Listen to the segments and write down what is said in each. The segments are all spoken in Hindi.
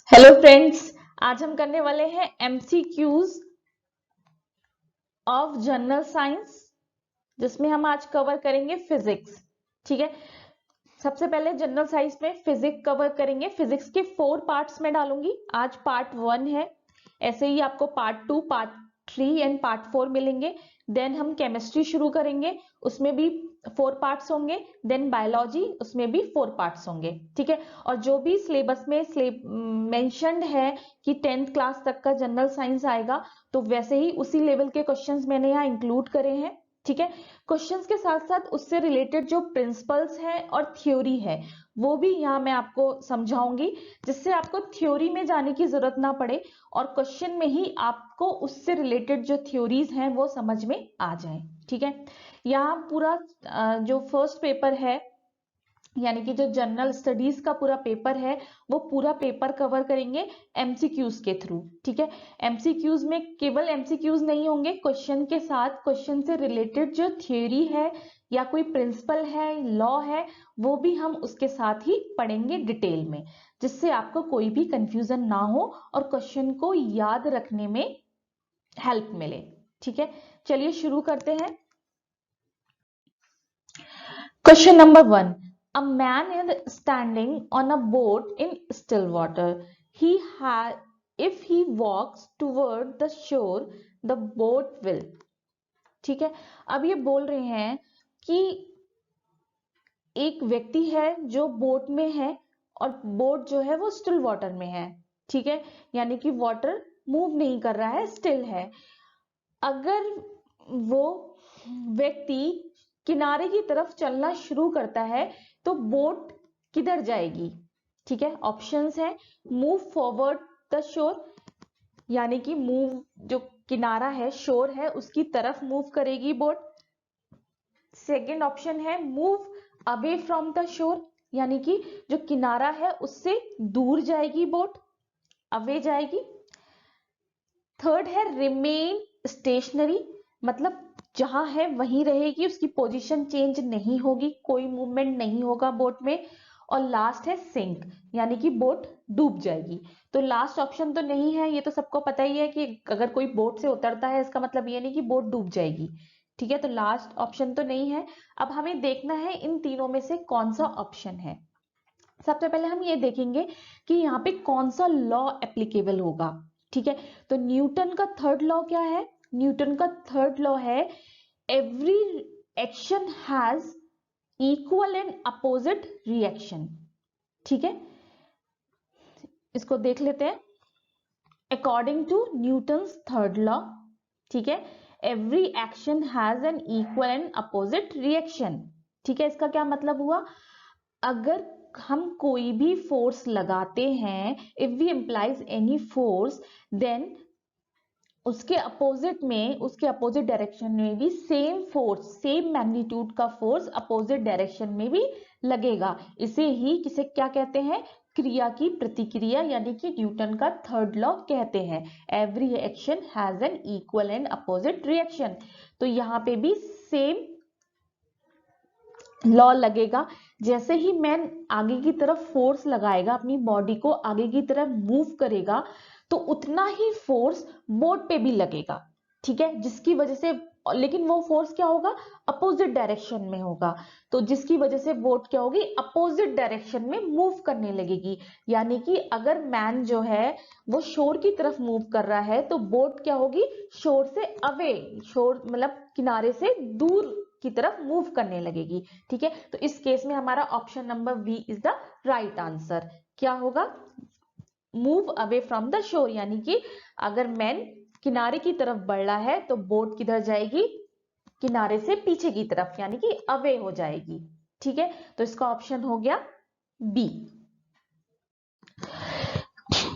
हेलो फ्रेंड्स, आज हम करने वाले हैं एमसीक्यूज ऑफ जनरल साइंस, जिसमें हम आज कवर करेंगे फिजिक्स। ठीक है, सबसे पहले जनरल साइंस में फिजिक्स कवर करेंगे। फिजिक्स के 4 पार्ट्स में डालूंगी। आज पार्ट 1 है, ऐसे ही आपको पार्ट 2, पार्ट 3 एंड पार्ट 4 मिलेंगे। देन हम केमिस्ट्री शुरू करेंगे, उसमें भी 4 पार्ट्स होंगे। देन बायोलॉजी, उसमें भी 4 पार्ट्स होंगे। ठीक है, और जो भी सिलेबस में मेंशन्ड है कि 10th क्लास तक का जनरल साइंस आएगा, तो वैसे ही उसी लेवल के क्वेश्चंस मैंने यहाँ इंक्लूड करे हैं। ठीक है, क्वेश्चंस के साथ साथ उससे रिलेटेड जो प्रिंसिपल्स हैं और थ्योरी है वो भी यहाँ मैं आपको समझाऊंगी, जिससे आपको थ्योरी में जाने की जरूरत ना पड़े और क्वेश्चन में ही आपको उससे रिलेटेड जो थ्योरीज हैं वो समझ में आ जाए। ठीक है, यहाँ पूरा जो फर्स्ट पेपर है, यानी कि जो जनरल स्टडीज का पूरा पेपर है, वो पूरा पेपर कवर करेंगे एमसीक्यूज के थ्रू। ठीक है, एमसीक्यूज में केवल एमसीक्यूज नहीं होंगे, क्वेश्चन के साथ क्वेश्चन से रिलेटेड जो थ्योरी है या कोई प्रिंसिपल है, लॉ है, वो भी हम उसके साथ ही पढ़ेंगे डिटेल में, जिससे आपको कोई भी कंफ्यूजन ना हो और क्वेश्चन को याद रखने में हेल्प मिले। ठीक है, चलिए शुरू करते हैं। Question number 1. A man is standing on a boat in still water. If he walks toward the shore, the boat will. ठीक है, अब ये बोल रहे हैं कि एक व्यक्ति है जो बोट में है और बोट जो है वो स्टिल वाटर में है। ठीक है, यानी कि वाटर मूव नहीं कर रहा है, स्टिल है। अगर वो व्यक्ति किनारे की तरफ चलना शुरू करता है तो बोट किधर जाएगी? ठीक है, ऑप्शंस है मूव फॉरवर्ड द शोर, यानी कि मूव, जो किनारा है, शोर है, उसकी तरफ मूव करेगी बोट। सेकेंड ऑप्शन है move away from the shore, यानी कि जो किनारा है उससे दूर जाएगी बोट, अवे जाएगी। थर्ड है रिमेन स्टेशनरी, मतलब जहां है वहीं रहेगी, उसकी पोजीशन चेंज नहीं होगी, कोई मूवमेंट नहीं होगा बोट में। और लास्ट है सिंक, यानी कि बोट डूब जाएगी। तो लास्ट ऑप्शन तो नहीं है, ये तो सबको पता ही है कि अगर कोई बोट से उतरता है इसका मतलब ये नहीं कि बोट डूब जाएगी। ठीक है, तो लास्ट ऑप्शन तो नहीं है। अब हमें देखना है इन तीनों में से कौन सा ऑप्शन है। सबसे पहले हम ये देखेंगे कि यहाँ पे कौन सा लॉ एप्लीकेबल होगा। ठीक है, तो न्यूटन का थर्ड लॉ क्या है? न्यूटन का थर्ड लॉ है every action has equal and opposite reaction. ठीक है, इसको देख लेते हैं। According to Newton's third law, ठीक है, every action has an equal and opposite reaction. ठीक है, इसका क्या मतलब हुआ? अगर हम कोई भी फोर्स लगाते हैं, if we implies any force, then उसके अपोजिट में, उसके अपोजिट डायरेक्शन में भी सेम फोर्स, सेम मैग्नीट्यूड का फोर्स अपोजिट डायरेक्शन में भी लगेगा। इसे ही किसे क्या कहते हैं? क्रिया की प्रतिक्रिया, यानी कि न्यूटन का थर्ड लॉ कहते हैं। Every action has an equal and opposite reaction. तो यहाँ पे भी सेम लॉ लगेगा। जैसे ही मैन आगे की तरफ फोर्स लगाएगा, अपनी बॉडी को आगे की तरफ मूव करेगा, तो उतना ही फोर्स बोट पे भी लगेगा। ठीक है, जिसकी वजह से, लेकिन वो फोर्स क्या होगा? अपोजिट डायरेक्शन में होगा। तो जिसकी वजह से बोट क्या होगी? अपोजिट डायरेक्शन में मूव करने लगेगी। यानी कि अगर मैन जो है वो शोर की तरफ मूव कर रहा है, तो बोट क्या होगी? शोर से अवे, शोर मतलब किनारे से दूर की तरफ मूव करने लगेगी। ठीक है, तो इस केस में हमारा option number B is the right answer. क्या होगा? Move away from the shore, यानी कि अगर मैन किनारे की तरफ बढ़ रहा है तो बोट किधर जाएगी? किनारे से पीछे की तरफ, यानी कि अवे हो जाएगी। ठीक है, तो इसका ऑप्शन हो गया बी।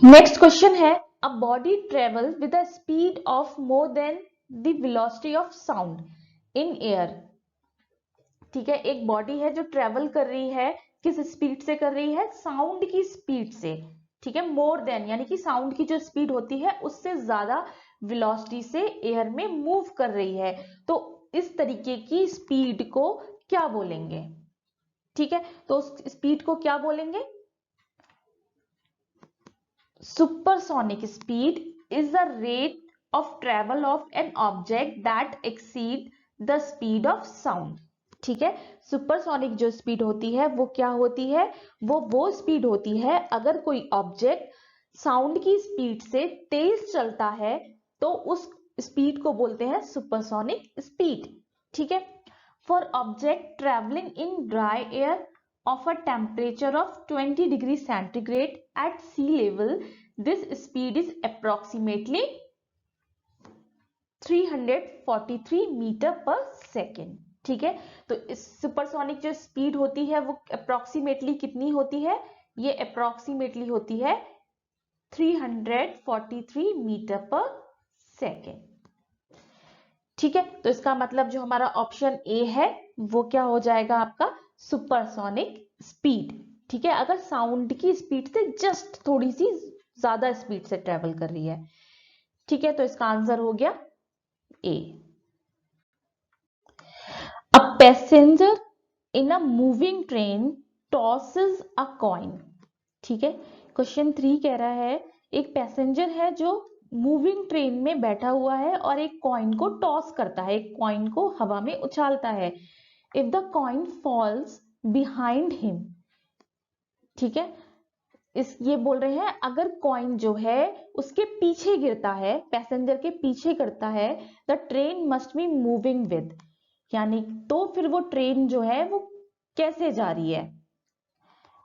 नेक्स्ट क्वेश्चन है, a body travel with the speed of more than the velocity of sound in air. ठीक है, एक बॉडी है जो ट्रेवल कर रही है, किस स्पीड से कर रही है? साउंड की स्पीड से। ठीक है, मोर देन यानी कि साउंड की जो स्पीड होती है उससे ज्यादा वेलोसिटी से एयर में मूव कर रही है। तो इस तरीके की स्पीड को क्या बोलेंगे? ठीक है, तो उस स्पीड को क्या बोलेंगे? Supersonic speed is the rate of travel of an object that exceed the speed of sound. ठीक है, सुपरसोनिक जो स्पीड होती है वो क्या होती है, वो स्पीड होती है अगर कोई ऑब्जेक्ट साउंड की स्पीड से तेज चलता है तो उस स्पीड को बोलते हैं सुपरसोनिक स्पीड. ठीक है, for object travelling in dry air of a temperature of 20 degrees centigrade at sea level, this speed is approximately 343 metre पर सेकेंड. ठीक है, तो इस सुपरसोनिक जो स्पीड होती है वो अप्रोक्सीमेटली कितनी होती है, ये अप्रोक्सीमेटली होती है 343 मीटर पर सेकेंड. ठीक है, तो इसका मतलब जो हमारा ऑप्शन ए है वो क्या हो जाएगा आपका सुपरसोनिक स्पीड. ठीक है, अगर साउंड की स्पीड से जस्ट थोड़ी सी ज्यादा स्पीड से ट्रेवल कर रही है. ठीक है, तो इसका आंसर हो गया A. A passenger in a moving train tosses a coin. ठीक है, क्वेश्चन 3 कह रहा है एक पैसेंजर है जो मूविंग ट्रेन में बैठा हुआ है और एक कॉइन को टॉस करता है, एक कॉइन को हवा में उछालता है. If the coin falls behind him. ठीक है, ये बोल रहे हैं अगर कॉइन जो है उसके पीछे गिरता है, पैसेंजर के पीछे गिरता है, the train must be moving with, यानी तो फिर वो ट्रेन जो है वो कैसे जा रही है.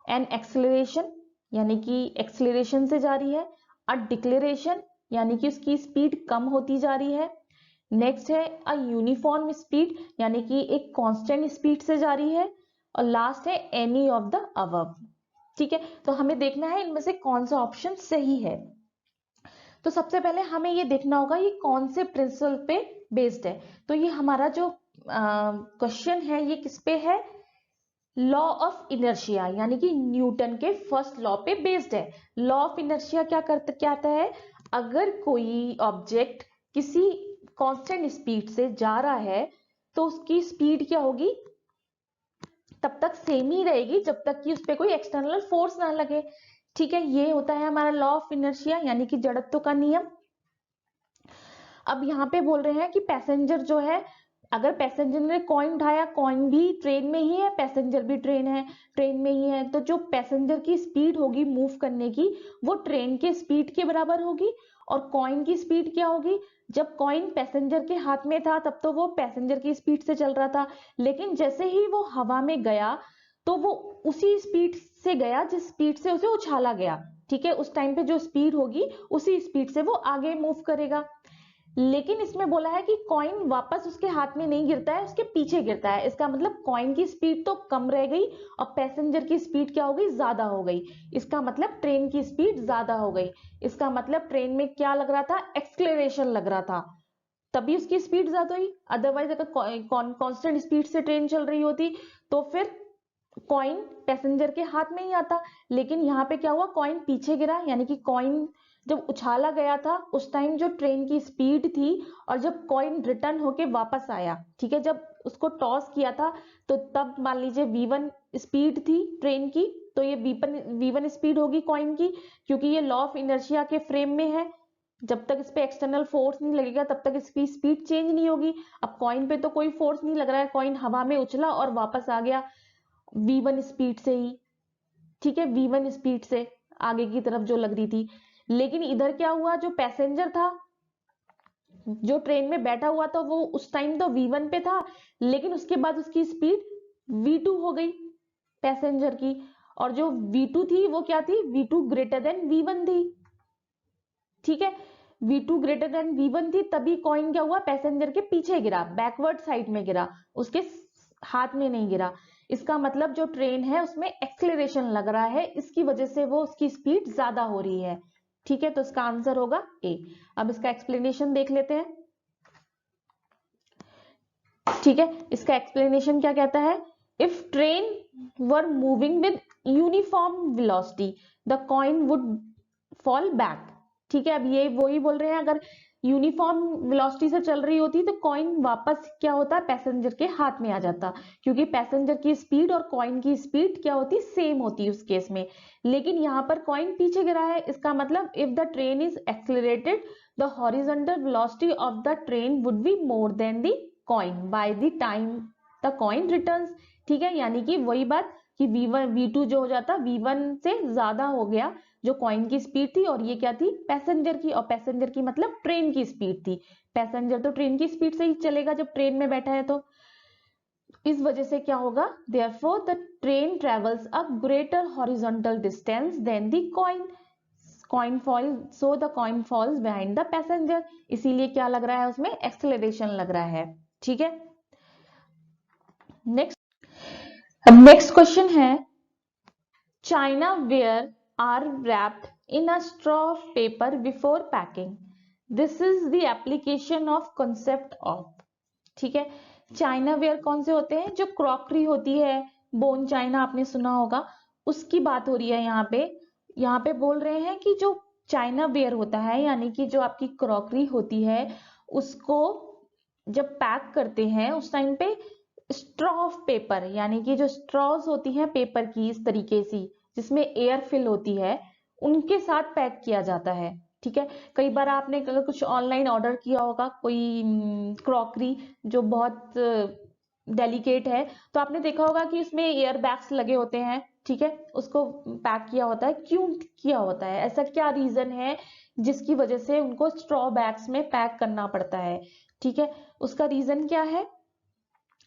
एन एक्सेलरेशन, यानी कि एक्सेलरेशन से जा रही है. अ डिक्लेरेशन, यानी कि उसकी स्पीड कम होती जा रही है. नेक्स्ट है अ यूनिफॉर्म स्पीड, यानी कि एक कांस्टेंट स्पीड से जा रही है. और लास्ट है एनी ऑफ द अबव. ठीक है, तो हमें देखना है इनमें से कौन सा ऑप्शन सही है. तो सबसे पहले हमें ये देखना होगा ये कौन से प्रिंसिपल पे बेस्ड है. तो ये हमारा जो क्वेश्चन है ये किस पे है, लॉ ऑफ इनर्शिया, यानी कि न्यूटन के फर्स्ट लॉ पे बेस्ड है. लॉ ऑफ इनर्शिया क्या आता है, अगर कोई ऑब्जेक्ट किसी कांस्टेंट स्पीड से जा रहा है तो उसकी स्पीड क्या होगी, तब तक सेम ही रहेगी जब तक कि उस पर कोई एक्सटर्नल फोर्स ना लगे. ठीक है, ये होता है हमारा लॉ ऑफ इनर्शिया, यानी कि जड़त्व का नियम. अब यहाँ पे बोल रहे हैं कि पैसेंजर जो है, अगर पैसेंजर ने कॉइन उठाया, कॉइन भी ट्रेन में ही है, पैसेंजर भी ट्रेन में ही है, तो जो पैसेंजर की स्पीड होगी मूव करने की वो ट्रेन के स्पीड के बराबर होगी. और कॉइन की स्पीड क्या होगी, जब कॉइन पैसेंजर के हाथ में था तब तो वो पैसेंजर की स्पीड से चल रहा था, लेकिन जैसे ही वो हवा में गया तो वो उसी स्पीड से गया जिस स्पीड से उसे उछाला गया. ठीक है, उस टाइम पे जो स्पीड होगी उसी स्पीड से वो आगे मूव करेगा. लेकिन इसमें बोला है कि कॉइन वापस उसके हाथ में नहीं गिरता है, उसके पीछे गिरता है. इसका मतलब कॉइन की स्पीड तो कम रह गई और पैसेंजर की स्पीड क्या हो गई, ज्यादा हो गई. इसका मतलब ट्रेन की स्पीड ज्यादा हो गई. इसका मतलब ट्रेन में क्या लग रहा था, एक्सलेरेशन लग रहा था, तभी उसकी स्पीड ज्यादा हुई. अदरवाइज अगर कांस्टेंट स्पीड से ट्रेन चल रही होती तो फिर कॉइन पैसेंजर के हाथ में ही आता. लेकिन यहाँ पे क्या हुआ, कॉइन पीछे गिरा, यानी कि कॉइन जब उछाला गया था उस टाइम जो ट्रेन की स्पीड थी और जब कॉइन रिटर्न होके वापस आया, ठीक है, जब उसको टॉस किया था तो तब मान लीजिए v1 स्पीड थी ट्रेन की, तो ये v1 स्पीड होगी कॉइन की, क्योंकि ये लॉ ऑफ इनर्शिया के फ्रेम में है. जब तक इस पे एक्सटर्नल फोर्स नहीं लगेगा तब तक इसकी स्पीड चेंज नहीं होगी. अब कॉइन पे तो कोई फोर्स नहीं लग रहा है, कॉइन हवा में उछला और वापस आ गया v1 स्पीड से ही. ठीक है, v1 स्पीड से आगे की तरफ जो लग रही थी. लेकिन इधर क्या हुआ, जो पैसेंजर था जो ट्रेन में बैठा हुआ था वो उस टाइम तो v1 पे था, लेकिन उसके बाद उसकी स्पीड v2 हो गई पैसेंजर की. और जो v2 थी वो क्या थी, v2 ग्रेटर देन v1 थी. ठीक है, v2 ग्रेटर देन v1 थी, तभी कॉइन क्या हुआ, पैसेंजर के पीछे गिरा, बैकवर्ड साइड में गिरा, उसके हाथ में नहीं गिरा. इसका मतलब जो ट्रेन है उसमें एक्सेलरेशन लग रहा है, इसकी वजह से वो उसकी स्पीड ज्यादा हो रही है. ठीक है, तो इसका आंसर होगा ए. अब इसका एक्सप्लेनेशन देख लेते हैं. ठीक है, इसका एक्सप्लेनेशन क्या कहता है, if train were moving with uniform velocity the coin would fall back. ठीक है, अब ये वही बोल रहे हैं, अगर यूनिफॉर्म वेलोसिटी से चल रही होती तो कॉइन वापस क्या होता है, पैसेंजर के हाथ में आ जाता, क्योंकि पैसेंजर की स्पीड और कॉइन की स्पीड क्या होती, सेम होती उस केस में। लेकिन यहाँ पर कॉइन पीछे गिरा है, इसका मतलब if the train is accelerated the horizontal velocity of the train would be more than the coin by the time the coin returns. ठीक है, यानी कि वही बात कि v1 v2 जो हो जाता v1 से ज्यादा हो गया जो कॉइन की स्पीड थी, और ये क्या थी, पैसेंजर की, और पैसेंजर की मतलब ट्रेन की स्पीड थी। पैसेंजर तो ट्रेन की स्पीड से ही चलेगा जब ट्रेन में बैठा है, तो इस वजह से क्या होगा, therefore the train travels a greater horizontal distance than the coin fall, so the coin falls behind the passenger. इसीलिए क्या लग रहा है उसमें, एक्सेलरेशन लग रहा है। ठीक है, नेक्स्ट, अब नेक्स्ट क्वेश्चन है, chinaware are wrapped in a straw of paper before packing. This is the application of concept of. ठीक है, चाइना वेयर कौन से होते हैं, जो क्रॉकरी होती है, बोन चाइना आपने सुना होगा, उसकी बात हो रही है यहाँ पे। यहाँ पे बोल रहे हैं कि जो चाइना वेयर होता है, यानी कि जो आपकी क्रॉकरी होती है, उसको जब पैक करते हैं उस टाइम पे स्ट्रॉ ऑफ पेपर, यानी कि जो स्ट्रॉज होती हैं पेपर की इस तरीके से जिसमें एयर फिल होती है, उनके साथ पैक किया जाता है। ठीक है, कई बार आपने अगर कुछ ऑनलाइन ऑर्डर किया होगा कोई क्रॉकरी जो बहुत डेलिकेट है, तो आपने देखा होगा कि इसमें एयर बैग्स लगे होते हैं। ठीक है, उसको पैक किया होता है, क्यों किया होता है, ऐसा क्या रीजन है जिसकी वजह से उनको स्ट्रॉ बैग्स में पैक करना पड़ता है। ठीक है, उसका रीजन क्या है,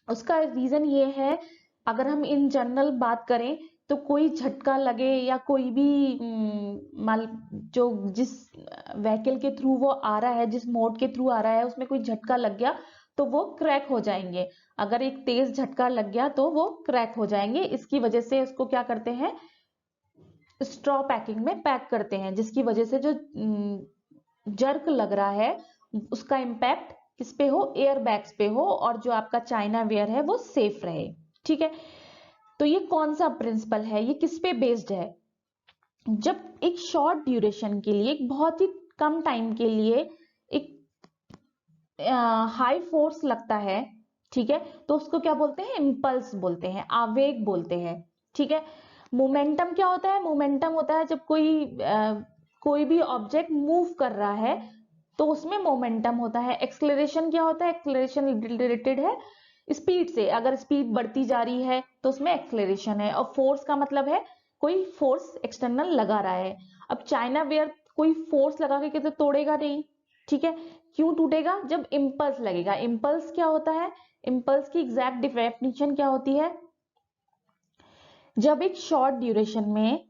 उसका रीजन ये है, अगर हम इन जनरल बात करें तो कोई झटका लगे या कोई भी माल जो जिस व्हीकल के थ्रू वो आ रहा है, जिस मोड के थ्रू आ रहा है, उसमें कोई झटका लग गया तो वो क्रैक हो जाएंगे। अगर एक तेज झटका लग गया तो वो क्रैक हो जाएंगे, इसकी वजह से उसको क्या करते हैं, स्ट्रॉ पैकिंग में पैक करते हैं, जिसकी वजह से जो जर्क लग रहा है उसका इम्पैक्ट किस पे हो, एयर बैग्स पे हो, और जो आपका चाइना वेयर है वो सेफ रहे। ठीक है, तो ये कौन सा प्रिंसिपल है, ये किस पे बेस्ड है, जब एक शॉर्ट ड्यूरेशन के लिए, एक बहुत ही कम टाइम के लिए एक हाई फोर्स लगता है, ठीक है, तो उसको क्या बोलते हैं, इम्पल्स बोलते हैं, आवेग बोलते हैं। ठीक है, मोमेंटम क्या होता है, मोमेंटम होता है जब कोई भी ऑब्जेक्ट मूव कर रहा है तो उसमें मोमेंटम होता है। एक्सेलरेशन क्या होता है, एक्सेलरेशन रिलेटेड है स्पीड से, अगर स्पीड बढ़ती जा रही है तो उसमें एक्सेलरेशन है, और फोर्स का मतलब है कोई फोर्स एक्सटर्नल लगा रहा है। अब चाइना वेयर कोई फोर्स लगा के तो तोड़ेगा नहीं। ठीक है, क्यों टूटेगा, जब इम्पल्स लगेगा। इम्पल्स क्या होता है, इम्पल्स की एग्जैक्ट डेफिनेशन क्या होती है, जब एक शॉर्ट ड्यूरेशन में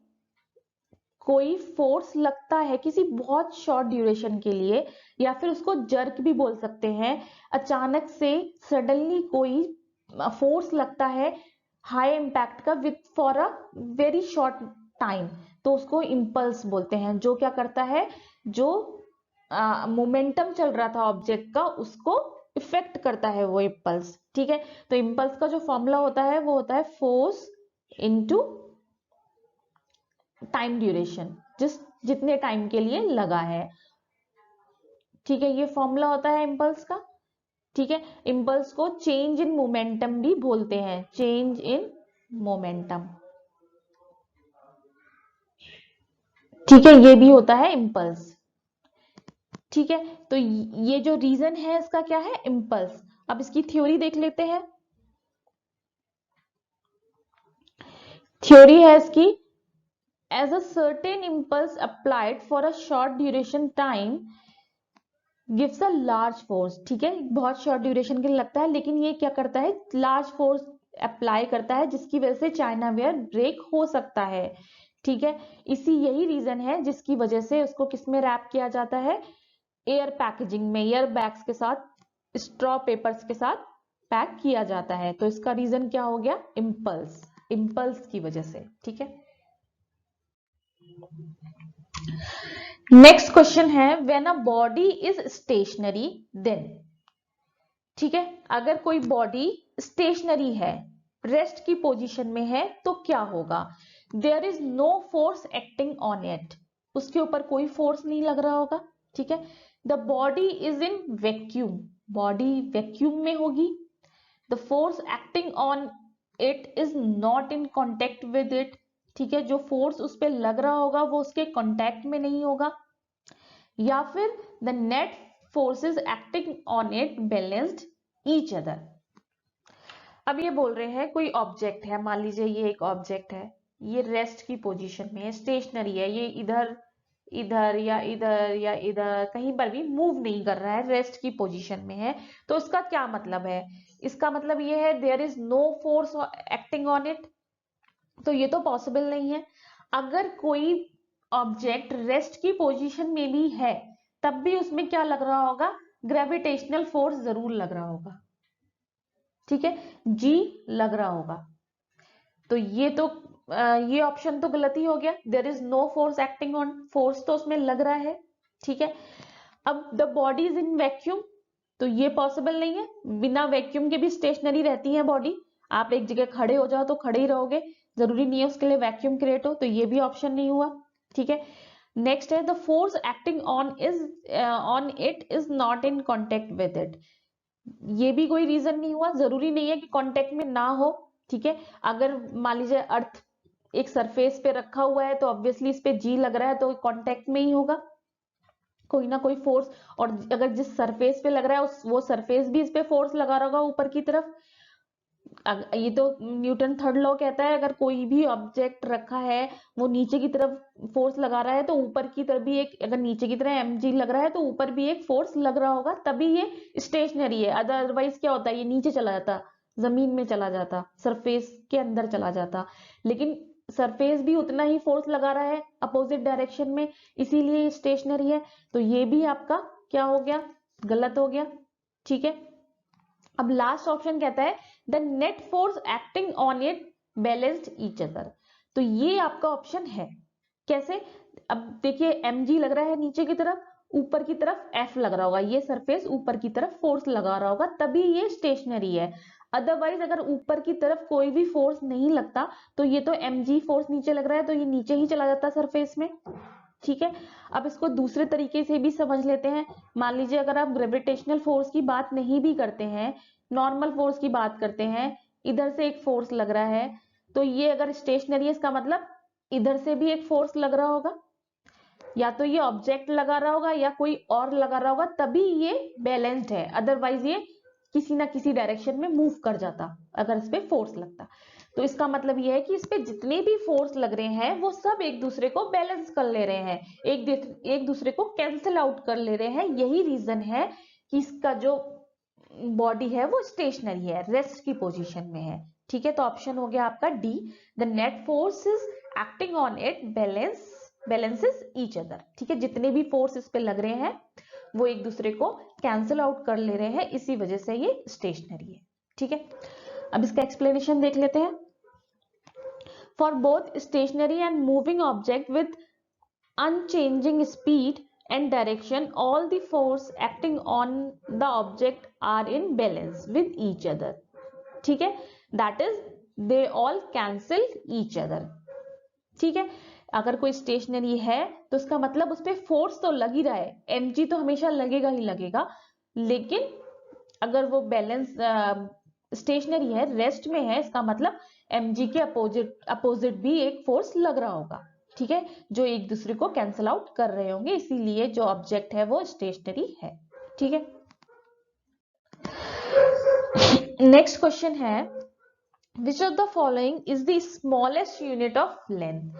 कोई फोर्स लगता है किसी बहुत शॉर्ट ड्यूरेशन के लिए, या फिर उसको जर्क भी बोल सकते हैं, अचानक से सडनली कोई फोर्स लगता है हाई इम्पैक्ट का with for a very short time, तो उसको इम्पल्स बोलते हैं। जो क्या करता है, जो मोमेंटम चल रहा था ऑब्जेक्ट का उसको इफेक्ट करता है वो इम्पल्स। ठीक है, तो इम्पल्स का जो फॉर्मूला होता है वो होता है फोर्स इनटू टाइम ड्यूरेशन, जितने टाइम के लिए लगा है। ठीक है, ये फॉर्मूला होता है इम्पल्स का। ठीक है, इम्पल्स को चेंज इन मोमेंटम भी बोलते हैं, चेंज इन मोमेंटम। ठीक है, ये भी होता है इम्पल्स। ठीक है, तो ये जो रीजन है इसका क्या है, इम्पल्स। अब इसकी थ्योरी देख लेते हैं। थ्योरी है इसकी, as a certain impulse applied for a short duration time gives a large force। ठीक है, बहुत शॉर्ट ड्यूरेशन के लिए लगता है, लेकिन ये क्या करता है, लार्ज फोर्स अप्लाई करता है, जिसकी वजह से चाइना वेयर ब्रेक हो सकता है। ठीक है, यही रीजन है जिसकी वजह से उसको किसमें रैप किया जाता है, एयर पैकेजिंग में, एयर बैग्स के साथ, स्ट्रॉ पेपर्स के साथ पैक किया जाता है। तो इसका रीजन क्या हो गया, इम्पल्स, इम्पल्स की वजह से। ठीक है, नेक्स्ट क्वेश्चन है, when a body is stationary then. ठीक है, अगर कोई बॉडी स्टेशनरी है, रेस्ट की पोजीशन में है, तो क्या होगा, there is no force acting on it, उसके ऊपर कोई फोर्स नहीं लग रहा होगा। ठीक है, the body is in vacuum, body vacuum में होगी। The force acting on it is not in contact with it, ठीक है, जो फोर्स उस पर लग रहा होगा वो उसके कॉन्टेक्ट में नहीं होगा। या फिर the net forces acting on it balanced each other. अब ये बोल रहे हैं कोई ऑब्जेक्ट है, मान लीजिए ये एक ऑब्जेक्ट है, ये रेस्ट की पोजीशन में है, स्टेशनरी है, ये इधर इधर या इधर या इधर कहीं पर भी मूव नहीं कर रहा है, रेस्ट की पोजीशन में है। तो उसका क्या मतलब है? इसका मतलब ये है there is no force acting on it. तो ये तो पॉसिबल नहीं है। अगर कोई ऑब्जेक्ट रेस्ट की पोजीशन में भी है तब भी उसमें क्या लग रहा होगा? ग्रेविटेशनल फोर्स जरूर लग रहा होगा, ठीक है, जी लग रहा होगा। तो ये ऑप्शन तो गलत ही हो गया, there is no force acting on, force तो उसमें लग रहा है, ठीक है। अब the body is in vacuum, तो ये पॉसिबल नहीं है, बिना वैक्यूम के भी स्टेशनरी रहती है बॉडी। आप एक जगह खड़े हो जाओ तो खड़े ही रहोगे, जरूरी नहीं है उसके लिए वैक्यूम क्रिएट हो, तो ये भी ऑप्शन नहीं हुआ, ठीक है। नेक्स्ट है the force acting on it is not in contact with it, ये भी कोई रीजन नहीं हुआ, जरूरी नहीं है कि कांटेक्ट में ना हो, ठीक है। अगर मान लीजिए अर्थ एक सरफेस पे रखा हुआ है तो ऑब्वियसली इस पे जी लग रहा है तो कांटेक्ट में ही होगा कोई ना कोई फोर्स, और अगर जिस सरफेस पे लग रहा है वो सरफेस भी इस पे फोर्स लगा रहा होगा ऊपर की तरफ। ये तो न्यूटन थर्ड लॉ कहता है अगर कोई भी ऑब्जेक्ट रखा है वो नीचे की तरफ फोर्स लगा रहा है तो ऊपर की तरफ भी एक, अगर नीचे की तरफ mg लग रहा है तो ऊपर भी एक फोर्स लग रहा होगा, तभी ये स्टेशनरी है। अदरवाइज क्या होता है, ये नीचे चला जाता, जमीन में चला जाता, सरफेस के अंदर चला जाता। लेकिन सरफेस भी उतना ही फोर्स लगा रहा है अपोजिट डायरेक्शन में, इसीलिए स्टेशनरी है। तो ये भी आपका क्या हो गया? गलत हो गया, ठीक है। अब लास्ट ऑप्शन कहता है the net force acting on it balanced each other, तो ये आपका ऑप्शन है। कैसे? अब देखिए mg लग रहा है नीचे की तरफ, ऊपर की तरफ f लग रहा होगा, ये सरफेस ऊपर की तरफ फोर्स लगा रहा होगा तभी ये स्टेशनरी है। अदरवाइज अगर ऊपर की तरफ कोई भी फोर्स नहीं लगता तो ये तो mg फोर्स नीचे लग रहा है तो ये नीचे ही चला जाता सरफेस में, ठीक है। अब इसको दूसरे तरीके से भी समझ लेते हैं। मान लीजिए अगर आप ग्रेविटेशनल फोर्स की बात नहीं भी करते हैं, नॉर्मल फोर्स की बात करते हैं, इधर से एक फोर्स लग रहा है तो ये अगर स्टेशनरी है इसका मतलब इधर से भी एक फोर्स लग रहा होगा, या तो ये ऑब्जेक्ट लगा रहा होगा या कोई और लगा रहा होगा तभी ये बैलेंस्ड है, अदरवाइज ये किसी ना किसी डायरेक्शन में मूव कर जाता अगर इस पे फोर्स लगता। तो इसका मतलब ये है कि इस पे जितने भी फोर्स लग रहे हैं वो सब एक दूसरे को बैलेंस कर ले रहे हैं, एक दूसरे को कैंसिल आउट कर ले रहे हैं। यही रीजन है कि इसका जो बॉडी है वो स्टेशनरी है, रेस्ट की पोजीशन में है, ठीक है। तो ऑप्शन हो गया आपका D, the net force is acting on it balances each other, ठीक है। जितने भी फोर्स इस पे लग रहे हैं वो एक दूसरे को कैंसिल आउट कर ले रहे हैं, इसी वजह से ये स्टेशनरी है, ठीक है। अब इसका एक्सप्लेनेशन देख लेते हैं। For both stationary and moving object with unchanging speed and direction, all the force acting on the object are in balance with each other, ठीक है, that is they all cancel each other, ठीक है। अगर कोई स्टेशनरी है तो उसका मतलब उस पर फोर्स तो लग ही रहा है, mg तो हमेशा लगेगा ही लगेगा, लेकिन अगर वो बैलेंस स्टेशनरी है, रेस्ट में है, इसका मतलब mg के अपोजिट भी एक फोर्स लग रहा होगा, ठीक है, जो एक दूसरे को कैंसिल आउट कर रहे होंगे, इसीलिए जो ऑब्जेक्ट है वो स्टेशनरी है, ठीक है। नेक्स्ट क्वेश्चन है which of the following is the smallest unit of length.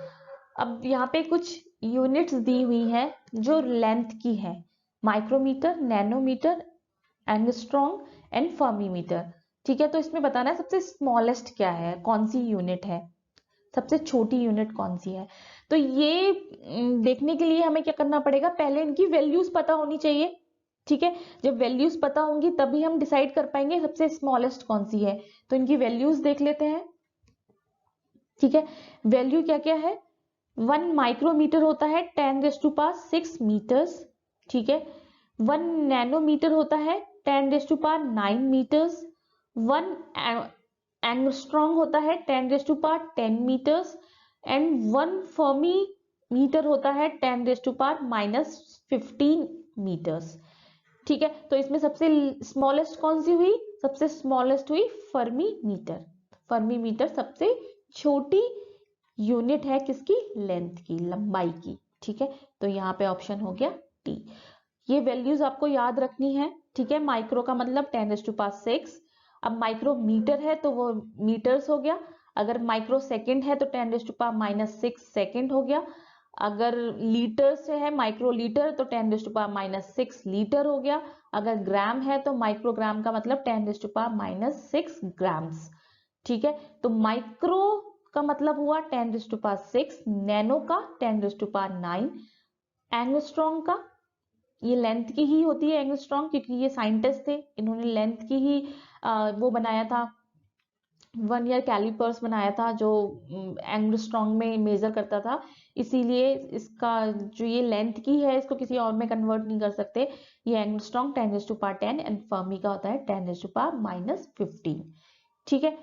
अब यहाँ पे कुछ यूनिट्स दी हुई हैं जो लेंथ की है, micrometre, nanometre, angstrom and fermimetre, ठीक है। तो इसमें बताना है सबसे स्मॉलेस्ट क्या है, कौन सी यूनिट है, सबसे छोटी यूनिट कौन सी है। तो ये देखने के लिए हमें क्या करना पड़ेगा, पहले इनकी वैल्यूज पता होनी चाहिए, ठीक है। जब वैल्यूज पता होंगी तभी हम डिसाइड कर पाएंगे सबसे स्मॉलेस्ट कौन सी है। तो इनकी वैल्यूज देख लेते हैं, ठीक है। वैल्यू क्या क्या है, 1 माइक्रोमीटर होता है 10⁻6 मीटर्स, ठीक है। 1 नैनोमीटर होता है 10⁹ मीटर्स, 1 एंगस्ट्रॉम होता है 10⁻10 मीटर्स, एंड 1 फर्मी मीटर होता है 10⁻⁻15 मीटर्स। ठीक है, तो इसमें सबसे स्मॉलेस्ट कौन सी हुई? सबसे स्मॉलेस्ट हुई फर्मी मीटर। फर्मी मीटर सबसे छोटी यूनिट है किसकी? लेंथ की, लंबाई की। ठीक है, तो यहाँ पे ऑप्शन हो गया टी। ये वैल्यूज आपको याद रखनी है। ठीक है, माइक्रो का मतलब 10⁻6। अब माइक्रोमीटर है तो वो मीटर्स हो गया। अगर माइक्रो सेकेंड है तो 10⁻6 सेकेंड हो गया। अगर लीटर से है माइक्रो लीटर तो 10⁻6 लीटर हो गया। अगर ग्राम है तो माइक्रोग्राम का मतलब 10⁻6 ग्राम्स। ठीक है, तो माइक्रो का मतलब हुआ 10⁻6, नैनो का 10⁻9, एंगस्ट्रॉन्ग का, ये लेंथ की ही होती है एंगस्ट्रॉन्ग, क्योंकि ये साइंटिस्ट थे, इन्होंने लेंथ की ही वो बनाया था, 1 ईयर कैलिपर्स बनाया था जो एंगस्ट्रॉन्ग में मेजर करता था। इसीलिए इसका जो ये लेंथ की है इसको किसी और में कन्वर्ट नहीं कर सकते। ये एंगस्ट्रॉन्ग 10⁻10 एंड फर्मी का होता है 10⁻15। ठीक है,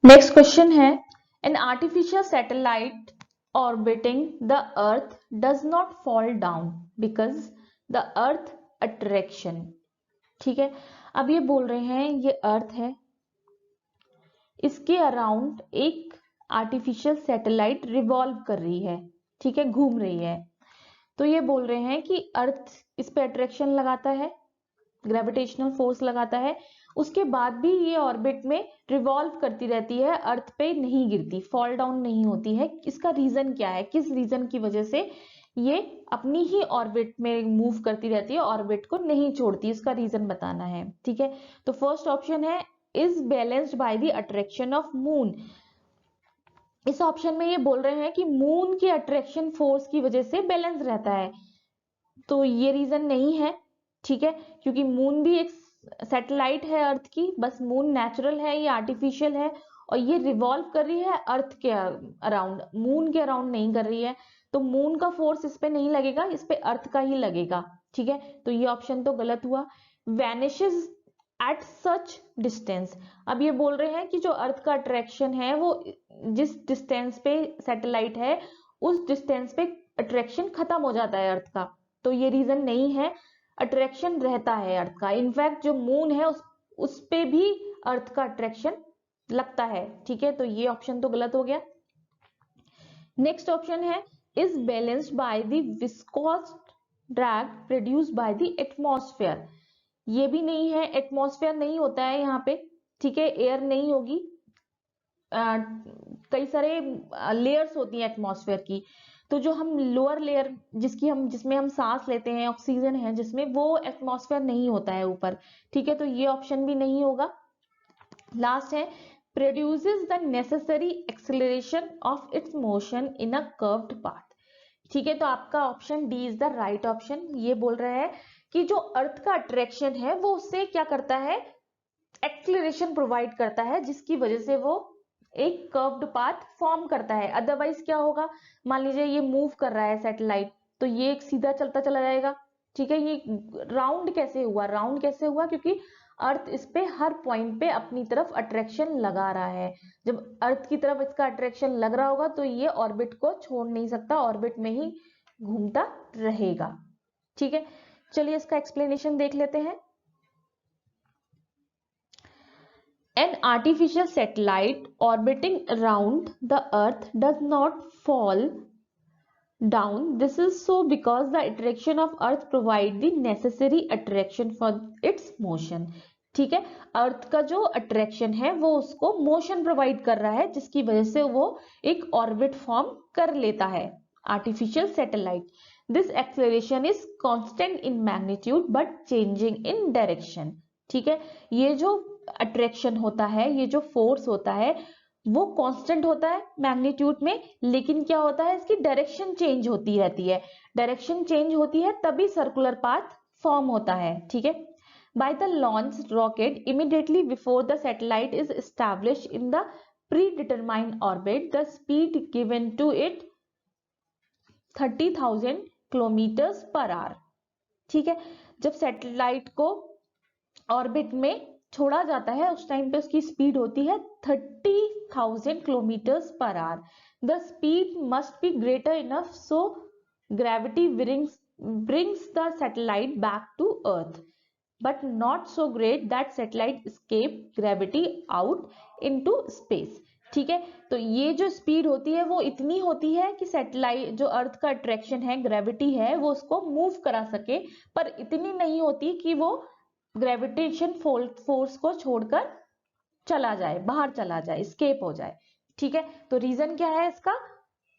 नेक्स्ट क्वेश्चन है, an artificial satellite orbiting the earth does not fall down because the earth attraction। ठीक है, अब ये बोल रहे हैं ये अर्थ है, इसके अराउंड एक आर्टिफिशियल सैटेलाइट रिवॉल्व कर रही है। ठीक है, घूम रही है। तो ये बोल रहे हैं कि अर्थ इस पे अट्रैक्शन लगाता है, ग्रेविटेशनल फोर्स लगाता है, उसके बाद भी ये ऑर्बिट में रिवॉल्व करती रहती है, अर्थ पे नहीं गिरती, फॉल डाउन नहीं होती है। इसका रीजन क्या है? किस रीजन की वजह से ये अपनी ही ऑर्बिट में मूव करती रहती है, ऑर्बिट को नहीं छोड़ती? इसका रीजन बताना है। ठीक है, तो फर्स्ट ऑप्शन है is balanced by the attraction of moon. इस ऑप्शन में ये बोल रहे हैं कि मून के अट्रैक्शन फोर्स की वजह से बैलेंस रहता है, तो ये रीजन नहीं है। ठीक है, क्योंकि मून भी एक सैटेलाइट है अर्थ की, बस मून नेचुरल है, ये आर्टिफिशियल है, और ये रिवॉल्व कर रही है अर्थ के अराउंड, मून के अराउंड नहीं कर रही है। तो मून का फोर्स इस पे नहीं लगेगा, इस पे अर्थ का ही लगेगा। ठीक है, तो ये ऑप्शन तो गलत हुआ। Vanishes at such distance. अब ये बोल रहे हैं कि जो अर्थ का अट्रैक्शन है वो जिस डिस्टेंस पे सैटेलाइट है उस डिस्टेंस पे अट्रैक्शन खत्म हो जाता है अर्थ का, तो ये रीजन नहीं है, अट्रैक्शन रहता है अर्थ का। इनफैक्ट जो मून है उस पे भी अर्थ का अट्रैक्शन लगता है। ठीक है, तो ये ऑप्शन तो गलत हो गया। नेक्स्ट ऑप्शन है is balanced by the viscous drag produced by the atmosphere. ये भी नहीं है, एटमॉस्फेयर नहीं होता है यहाँ पे। ठीक है, एयर नहीं होगी, कई सारे लेयर्स होती हैं एटमॉस्फेयर की, तो जो हम लोअर लेयर जिसमें हम सांस लेते हैं, ऑक्सीजन है जिसमें, वो एटमॉस्फेयर नहीं होता है ऊपर। ठीक है, तो ये ऑप्शन भी नहीं होगा। लास्ट है produces the necessary acceleration of its motion in a curved path. ठीक है, तो आपका option D is the right option. ये बोल रहा है कि जो अर्थ का अट्रैक्शन है वो उससे क्या करता है, एक्सेलरेशन प्रोवाइड करता है, जिसकी वजह से वो एक कर्व्ड पाथ फॉर्म करता है। अदरवाइज क्या होगा, मान लीजिए ये मूव कर रहा है सैटेलाइट, तो ये एक सीधा चलता चला जाएगा। ठीक है, ये राउंड कैसे हुआ? राउंड कैसे हुआ? क्योंकि अर्थ इस पे हर पॉइंट पे अपनी तरफ अट्रैक्शन लगा रहा है। जब अर्थ की तरफ इसका अट्रैक्शन लग रहा होगा तो ये ऑर्बिट को छोड़ नहीं सकता, ऑर्बिट में ही घूमता रहेगा। ठीक है, चलिए इसका एक्सप्लेनेशन देख लेते हैं। An artificial satellite orbiting around the earth does not fall down. This is so because the attraction of earth provide the necessary attraction for its motion। ठीक है, अर्थ का जो अट्रैक्शन है वो उसको मोशन प्रोवाइड कर रहा है, जिसकी वजह से वो एक ऑर्बिट फॉर्म कर लेता है, artificial satellite. This acceleration is constant in magnitude but changing in direction. ठीक है, ये जो अट्रैक्शन होता है, ये जो फोर्स होता है वो कांस्टेंट होता है मैग्नीट्यूड में, लेकिन क्या होता है, इसकी डायरेक्शन चेंज होती रहती है। डायरेक्शन चेंज होती है तभी सर्कुलर पाथ फॉर्म होता है। ठीक है, by the launch rocket immediately before the satellite is established in the predetermined orbit, the speed given to it 30,000 kilometre per hour. ठीक है, जब सैटेलाइट को ऑर्बिट में छोड़ा जाता है उस टाइम पे उसकी स्पीड होती है 30,000 kilometre per hour. The speed must be greater enough so gravity brings the satellite back to earth but not so great that satellite escape gravity out into space। ठीक है, तो ये जो स्पीड होती है वो इतनी होती है कि सैटेलाइट जो अर्थ का अट्रैक्शन है, ग्रेविटी है, वो उसको मूव करा सके, पर इतनी नहीं होती कि वो ग्रेविटेशन फोर्स को छोड़कर चला जाए, बाहर चला जाए, स्केप हो जाए। ठीक है, तो रीजन क्या है इसका?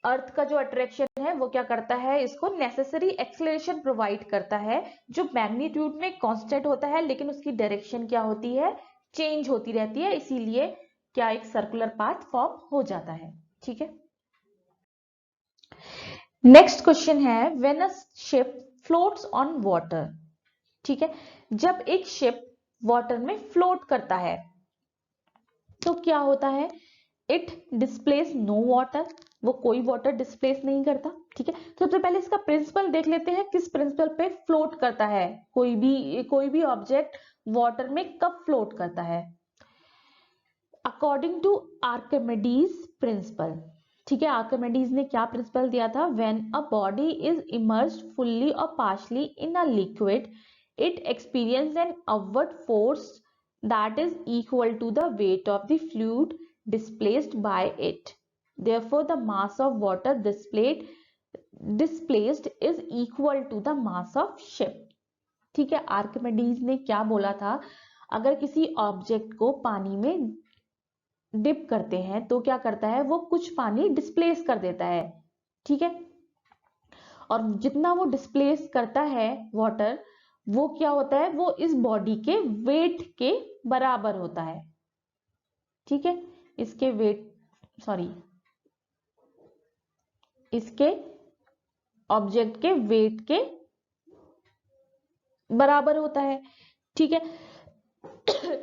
अर्थ का जो अट्रैक्शन है वो क्या करता है, इसको नेसेसरी एक्सेलरेशन प्रोवाइड करता है, जो मैग्नीट्यूड में कांस्टेंट होता है, लेकिन उसकी डायरेक्शन क्या होती है, चेंज होती रहती है, इसीलिए क्या एक सर्कुलर पाथ फॉर्म हो जाता है। ठीक है, नेक्स्ट क्वेश्चन है when a ship floats on water. ठीक है, जब एक शिप वाटर में फ्लोट करता है तो क्या होता है, इट डिस्प्लेस नो वाटर, वो कोई वाटर डिस्प्लेस नहीं करता। ठीक है, सबसे पहले इसका प्रिंसिपल देख लेते हैं, किस प्रिंसिपल पे फ्लोट करता है कोई भी ऑब्जेक्ट वाटर में कब फ्लोट करता है, अकॉर्डिंग टू आर्किमिडीज प्रिंसिपल। ठीक है, आर्किमिडीज ने क्या प्रिंसिपल दिया था, when a body is immersed fully और partially in a liquid it experience an upward force that is equal to the weight of the fluid displaced by it. Therefore, the mass of water displaced is equal to the mass of ship. ठीक है, आर्किमिडीज ने क्या बोला था, अगर किसी ऑब्जेक्ट को पानी में डिप करते हैं तो क्या करता है, वो कुछ पानी डिस्प्लेस कर देता है। ठीक है, और जितना वो डिस्प्लेस करता है वाटर, वो क्या होता है, वो इस बॉडी के वेट के बराबर होता है। ठीक है, इसके ऑब्जेक्ट के वेट के बराबर होता है। ठीक है,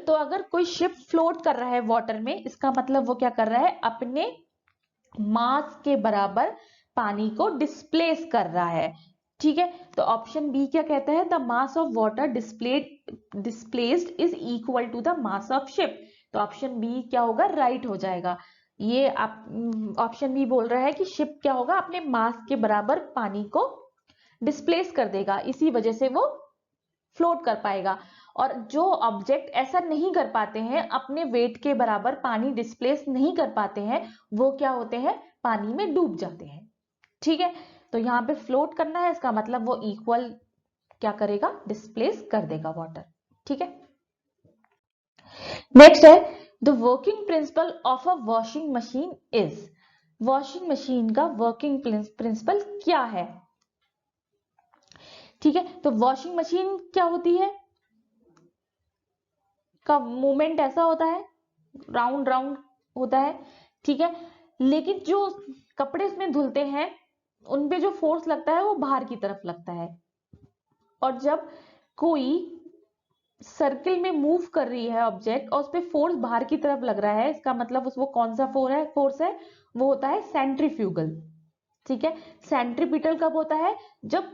तो अगर कोई शिप फ्लोट कर रहा है वाटर में, इसका मतलब वो क्या कर रहा है, अपने मास के बराबर पानी को डिस्प्लेस कर रहा है। ठीक है, तो ऑप्शन बी क्या कहता है, the mass of water displaced is equal to the mass of ship. तो ऑप्शन बी क्या होगा, राइट हो जाएगा। ये ऑप्शन बी बोल रहा है कि शिप क्या होगा, अपने मास के बराबर पानी को डिस्प्लेस कर देगा, इसी वजह से वो फ्लोट कर पाएगा। और जो ऑब्जेक्ट ऐसा नहीं कर पाते हैं, अपने वेट के बराबर पानी डिस्प्लेस नहीं कर पाते हैं, वो क्या होते हैं, पानी में डूब जाते हैं। ठीक है, तो यहाँ पे फ्लोट करना है, इसका मतलब वो इक्वल क्या करेगा, डिस्प्लेस कर देगा वाटर। ठीक है, नेक्स्ट है the working principle of a washing machine is. Washing machine का वर्किंग प्रिंसिपल क्या है? ठीक है, तो वॉशिंग मशीन क्या होती है, का मूवमेंट ऐसा होता है, राउंड राउंड होता है। ठीक है, लेकिन जो कपड़े उसमें धुलते हैं उनपे जो फोर्स लगता है वो बाहर की तरफ लगता है, और जब कोई सर्किल में मूव कर रही है ऑब्जेक्ट और उस पे फोर्स बाहर की तरफ लग रहा है, इसका मतलब वो कौन सा फोर्स है, वो होता है सेंट्रीफ्यूगल। ठीक है, सेंट्रीपिटल कब होता है, जब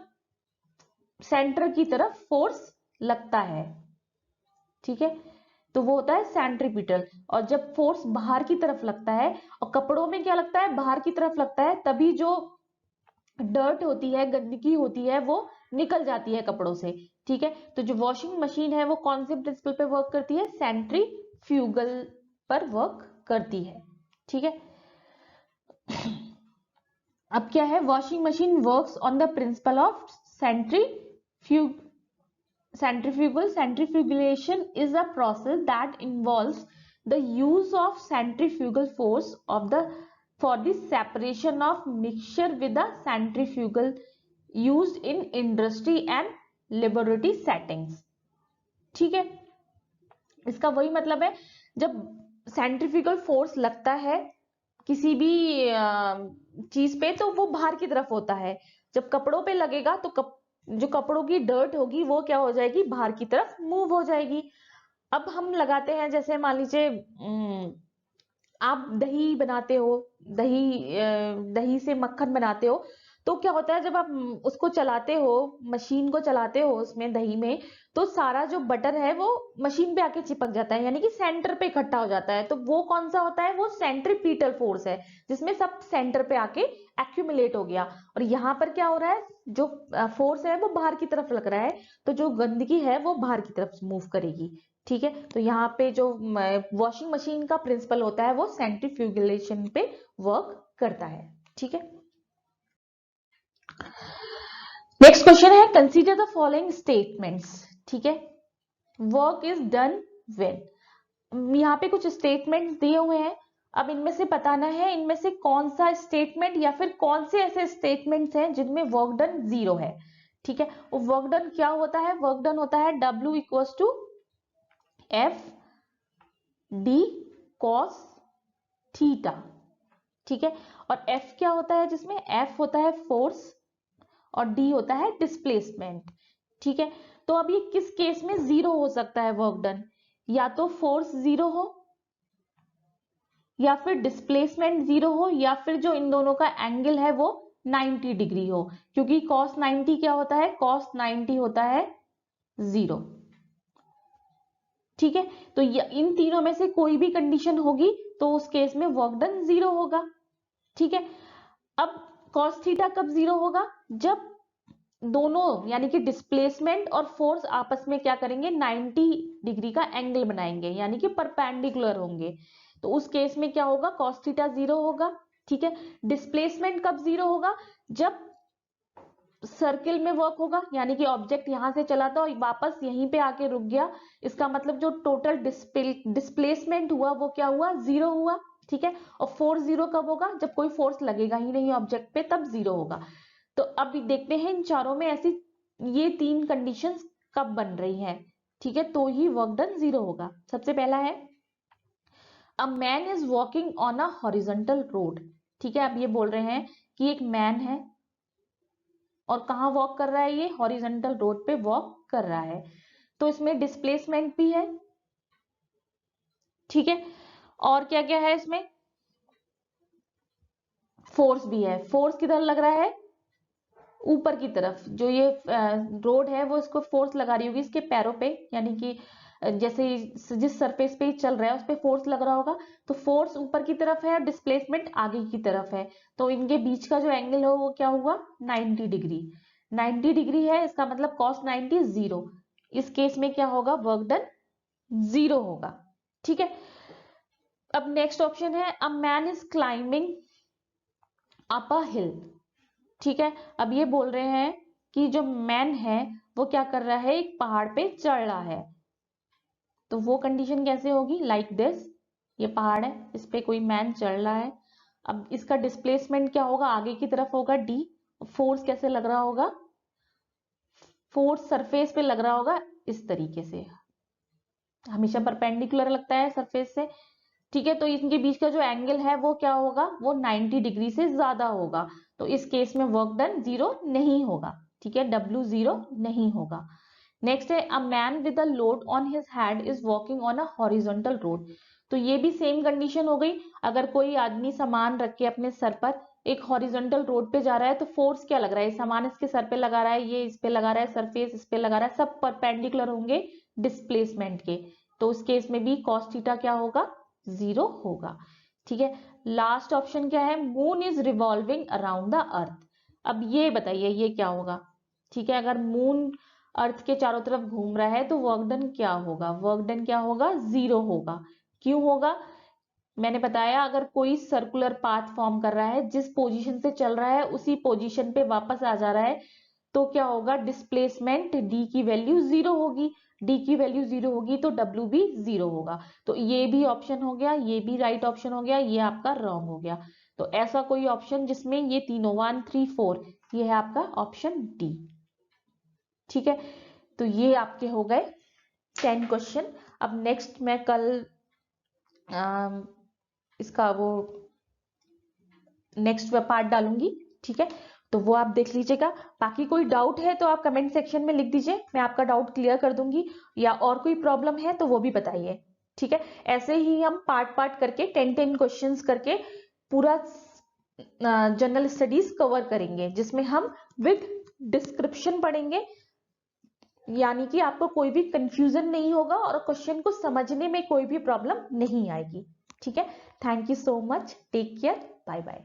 सेंटर की तरफ फोर्स लगता है। ठीक है, तो वो होता है सेंट्रीपिटल। और जब फोर्स बाहर की तरफ लगता है, और कपड़ों में क्या लगता है, बाहर की तरफ लगता है, तभी जो डर्ट होती है, गंदगी होती है, वो निकल जाती है कपड़ों से। ठीक है, तो जो वॉशिंग मशीन है वो कौन से प्रिंसिपल पे वर्क करती है, सेंट्रीफ्यूगल पर वर्क करती है। ठीक है, अब क्या है, washing machine works on the principle of centrifugation is a process that involves the use of centrifugal force for the separation of mixture with a centrifugal used in industry and laboratory settings। ठीक है, इसका वही मतलब है, जब सेंट्रीफ्यूगल फोर्स लगता है किसी भी चीज पे तो वो बाहर की तरफ होता है, जब कपड़ों पे लगेगा तो जो कपड़ों की डर्ट होगी वो क्या हो जाएगी, बाहर की तरफ मूव हो जाएगी। अब हम लगाते हैं, जैसे मान लीजिए आप दही बनाते हो, दही से मक्खन बनाते हो, तो क्या होता है जब आप उसको चलाते हो, मशीन को चलाते हो उसमें दही में, तो सारा जो बटर है वो मशीन पे आके चिपक जाता है, यानी कि सेंटर पे इकट्ठा हो जाता है। तो वो कौन सा होता है, वो सेंट्रीपीटल फोर्स है, जिसमें सब सेंटर पे आके एक्यूमुलेट हो गया। और यहाँ पर क्या हो रहा है, जो फोर्स है वो बाहर की तरफ लग रहा है, तो जो गंदगी है वो बाहर की तरफ मूव करेगी। ठीक है, तो यहाँ पे जो वॉशिंग मशीन का प्रिंसिपल होता है वो सेंट्रीफ्यूगेशन पे वर्क करता है। ठीक है, नेक्स्ट क्वेश्चन है, कंसीडर द फॉलोइंग स्टेटमेंट्स। ठीक है, वर्क इज डन व्हेन। यहाँ पे कुछ स्टेटमेंट्स दिए हुए हैं, अब इनमें से बताना है इनमें से कौन सा स्टेटमेंट या फिर कौन से ऐसे स्टेटमेंट्स हैं जिनमें वर्क डन 0 है। ठीक है, वर्क डन क्या होता है, वर्क डन होता है W equals to F D cos theta. ठीक है, और F क्या होता है, जिसमें F होता है फोर्स और D होता है डिस्प्लेसमेंट। ठीक है, तो अब ये किस केस में 0 हो सकता है वर्क डन, या तो फोर्स 0 हो, या फिर डिस्प्लेसमेंट 0 हो, या फिर जो इन दोनों का एंगल है वो 90 डिग्री हो, क्योंकि cos 90 क्या होता है, cos 90 होता है 0। ठीक है, तो इन तीनों में से कोई भी कंडीशन होगी तो उस केस में वर्क डन 0 होगा। ठीक है, अब cos थीटा कब 0 होगा, जब दोनों यानी कि डिस्प्लेसमेंट और फोर्स आपस में क्या करेंगे, 90 डिग्री का एंगल बनाएंगे, यानी कि परपेंडिकुलर होंगे, तो उस केस में क्या होगा, cos थीटा 0 होगा। ठीक है, डिस्प्लेसमेंट कब 0 होगा, जब सर्किल में वर्क होगा, यानी कि ऑब्जेक्ट यहां से चला था और वापस यहीं पे आके रुक गया, इसका मतलब जो टोटल डिस्प्लेसमेंट हुआ वो क्या हुआ, 0 हुआ। ठीक है, और फोर्स 0 कब होगा, जब कोई फोर्स लगेगा ही नहीं ऑब्जेक्ट पे, तब 0 होगा। तो अब देखते हैं इन चारों में ऐसी ये तीन कंडीशंस कब बन रही हैं। ठीक है, तो ही वर्क डन 0 होगा। सबसे पहला है, a man is walking on a horizontal road. ठीक है, अब ये बोल रहे हैं कि एक मैन है और कहाँ वॉक कर रहा है, ये हॉरिजॉन्टल रोड पे वॉक कर रहा है, तो इसमें डिस्प्लेसमेंट भी है। ठीक है, और क्या क्या है इसमें, फोर्स भी है। फोर्स किधर लग रहा है, ऊपर की तरफ, जो ये रोड है वो इसको फोर्स लगा रही होगी इसके पैरों पे, यानी कि जैसे जिस सरफेस पे चल रहा है उस पे फोर्स लग रहा होगा, तो फोर्स ऊपर की तरफ है और डिस्प्लेसमेंट आगे की तरफ है, तो इनके बीच का जो एंगल हो वो क्या हुआ, 90 डिग्री। 90 डिग्री है, इसका मतलब cos 90 0। इस केस में क्या होगा, वर्क डन 0 होगा। ठीक है, अब नेक्स्ट ऑप्शन है, a man is climbing up a hill. ठीक है, अब ये बोल रहे हैं कि जो मैन है वो क्या कर रहा है, एक पहाड़ पे चढ़ रहा है, तो वो कंडीशन कैसे होगी, लाइक दिस, ये पहाड़ है, इस पे कोई मैन चढ़ रहा है, अब इसका डिस्प्लेसमेंट क्या होगा, आगे की तरफ होगा D, फोर्स कैसे लग रहा होगा, फोर्स सरफेस पे लग रहा होगा इस तरीके से, हमेशा परपेंडिकुलर लगता है सरफेस से। ठीक है, तो इनके बीच का जो एंगल है वो क्या होगा, वो 90 डिग्री से ज्यादा होगा, तो इस केस में वर्क डन 0 नहीं होगा। ठीक है, W 0 नहीं होगा। नेक्स्ट है, a man with a load on his head is walking on a horizontal road. तो ये भी सेम कंडीशन हो गई, अगर कोई आदमी सामान रख के अपने सर पर एक हॉरिजॉन्टल रोड पे जा रहा है, तो फोर्स क्या लग रहा है, सामान इसके सर पे लगा रहा है, ये इस पे लगा रहा है, सरफेस इस पे लगा रहा है, सब परपेंडिकुलर होंगे डिस्प्लेसमेंट के, तो उस केस में भी cos थीटा क्या होगा, 0 होगा। ठीक है, लास्ट ऑप्शन क्या है, moon is revolving around the earth. अब ये बताइए ये क्या होगा। ठीक है, अगर मून अर्थ के चारों तरफ घूम रहा है तो वर्क डन क्या होगा, वर्क डन क्या होगा, 0 होगा। क्यों होगा, मैंने बताया, अगर कोई सर्कुलर पाथ फॉर्म कर रहा है, जिस पोजीशन से चल रहा है उसी पोजीशन पे वापस आ जा रहा है, तो क्या होगा, डिस्प्लेसमेंट D की वैल्यू 0 होगी, D की वैल्यू 0 होगी तो W भी 0 होगा। तो ये भी ऑप्शन हो गया, ये भी राइट ऑप्शन हो गया, ये आपका रॉन्ग हो गया। तो ऐसा कोई ऑप्शन जिसमें ये तीनों 1 3 4, ये है आपका ऑप्शन D। ठीक है, तो ये आपके हो गए 10 क्वेश्चन। अब नेक्स्ट मैं कल इसका वो नेक्स्ट पार्ट डालूंगी। ठीक है, तो वो आप देख लीजिएगा। बाकी कोई डाउट है तो आप कमेंट सेक्शन में लिख दीजिए, मैं आपका डाउट क्लियर कर दूंगी, या और कोई प्रॉब्लम है तो वो भी बताइए। ठीक है, ऐसे ही हम पार्ट पार्ट करके 10 10 क्वेश्चंस करके पूरा जनरल स्टडीज कवर करेंगे, जिसमें हम विद डिस्क्रिप्शन पढ़ेंगे, यानी कि आपको कोई भी कंफ्यूजन नहीं होगा और क्वेश्चन को समझने में कोई भी प्रॉब्लम नहीं आएगी। ठीक है, thank you so much, take care, bye bye.